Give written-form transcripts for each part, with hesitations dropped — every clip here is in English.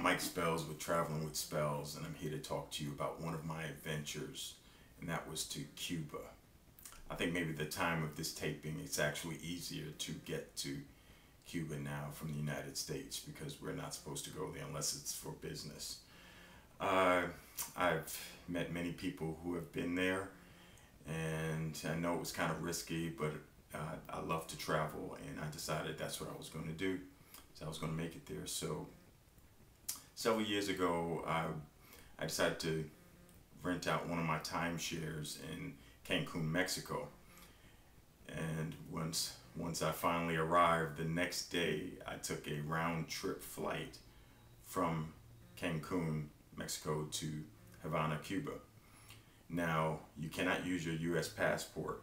Mike Spells with Traveling with Spells, and I'm here to talk to you about one of my adventures, and that was to Cuba. I think maybe the time of this taping, it's actually easier to get to Cuba now from the United States because we're not supposed to go there unless it's for business. I've met many people who have been there, and I know it was kind of risky, but I love to travel, and I decided that's what I was going to do. So I was going to make it there. So several years ago, I decided to rent out one of my timeshares in Cancun, Mexico. And once I finally arrived, the next day I took a round trip flight from Cancun, Mexico to Havana, Cuba. Now, you cannot use your U.S. passport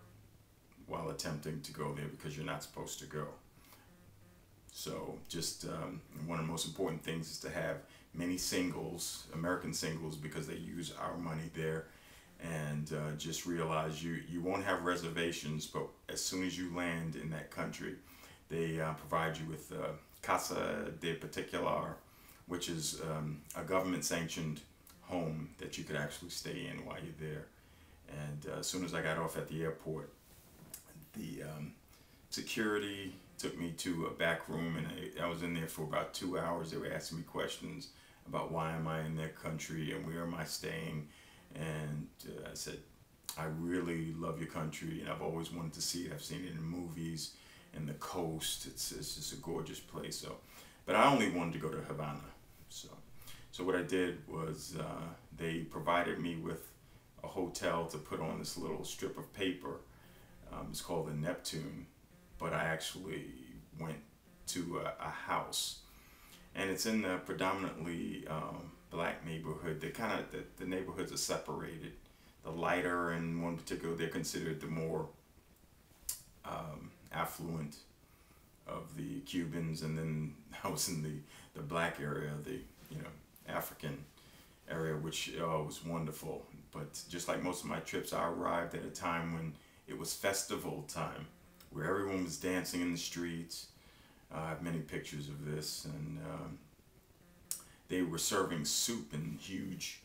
while attempting to go there because you're not supposed to go. So just one of the most important things is to have many singles, American singles, because they use our money there. And just realize you won't have reservations, but as soon as you land in that country, they provide you with Casa de Particular, which is a government-sanctioned home that you could actually stay in while you're there. And as soon as I got off at the airport, the security took me to a back room, and I was in there for about 2 hours. They were asking me questions about why am I in their country and where am I staying. And I said, I really love your country, and I've always wanted to see it. I've seen it in movies and the coast. It's just a gorgeous place. So, but I only wanted to go to Havana. So what I did was they provided me with a hotel to put on this little strip of paper. It's called the Neptune, but I actually went to a house, and it's in the predominantly black neighborhood. They kind of the neighborhoods are separated. The lighter and one particular, they're considered the more affluent of the Cubans, and then I was in the black area, the African area, which was wonderful. But just like most of my trips, I arrived at a time when it was festival time, where everyone was dancing in the streets. I have many pictures of this, and they were serving soup in huge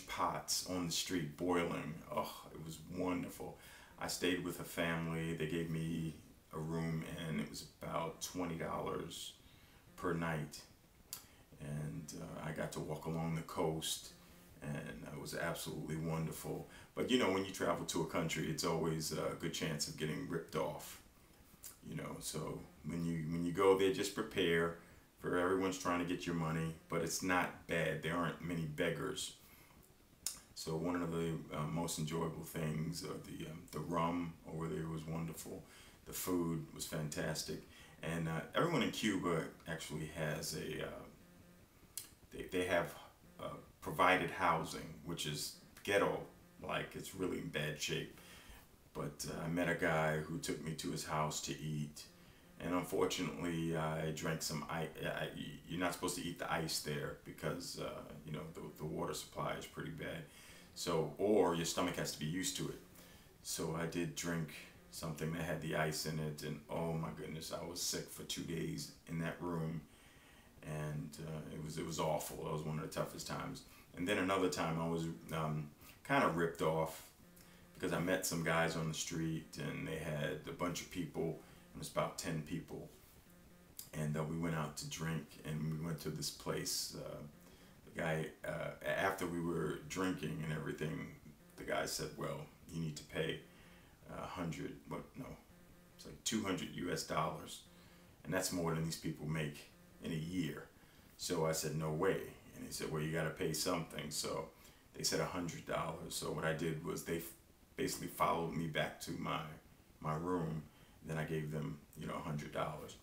pots on the street, boiling. Oh, it was wonderful. I stayed with a family. They gave me a room, and it was about $20 per night. And I got to walk along the coast, and it was absolutely wonderful. But when you travel to a country, it's always a good chance of getting ripped off. So when you go there, just prepare for everyone's trying to get your money, but it's not bad. There aren't many beggars. So one of the most enjoyable things, the rum over there was wonderful. The food was fantastic, and everyone in Cuba actually has they have provided housing, which is ghetto, like it's really in bad shape. But I met a guy who took me to his house to eat, and unfortunately I drank some ice. You're not supposed to eat the ice there because the water supply is pretty bad. So, or your stomach has to be used to it. So I did drink something that had the ice in it, and oh my goodness, I was sick for 2 days in that room. And it was awful. That was one of the toughest times. And then another time I was kind of ripped off because I met some guys on the street, and they had a bunch of people. It was about 10 people, and we went out to drink, and we went to this place. The guy, after we were drinking and everything, the guy said, "Well, you need to pay it's like $200 US, and that's more than these people make in a year." So I said, "No way." And he said, "Well, you got to pay something." So they said $100. So what I did was they basically followed me back to my room. Then I gave them $100.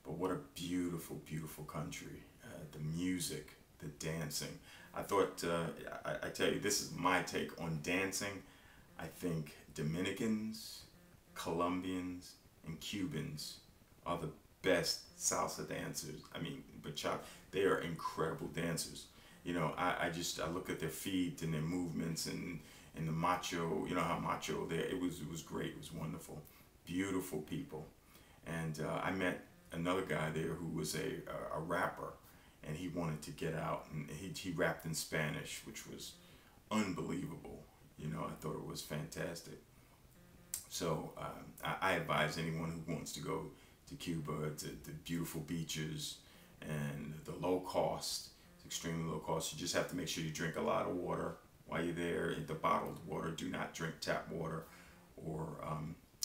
But what a beautiful, beautiful country. The music, the dancing. I thought I tell you, this is my take on dancing. I think Dominicans, Colombians, and Cubans are the best salsa dancers. I mean, bachata, they are incredible dancers. I look at their feet and their movements and the macho, how macho they are. It was great. It was wonderful. Beautiful people. And I met another guy there who was a rapper, and he wanted to get out, and he rapped in Spanish, which was unbelievable. You know, I thought it was fantastic. So I advise anyone who wants to go to Cuba, to the beautiful beaches and the low cost. It's extremely low cost. You just have to make sure you drink a lot of water while you're there. The bottled water. Do not drink tap water or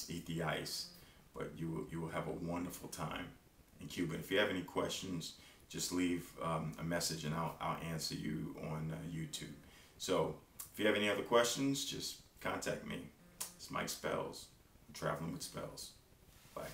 eat the ice. But you will have a wonderful time in Cuba. If you have any questions, just leave a message and I'll answer you on YouTube. So if you have any other questions, just contact me. It's Mike Spells, Traveling with Spells. Bye.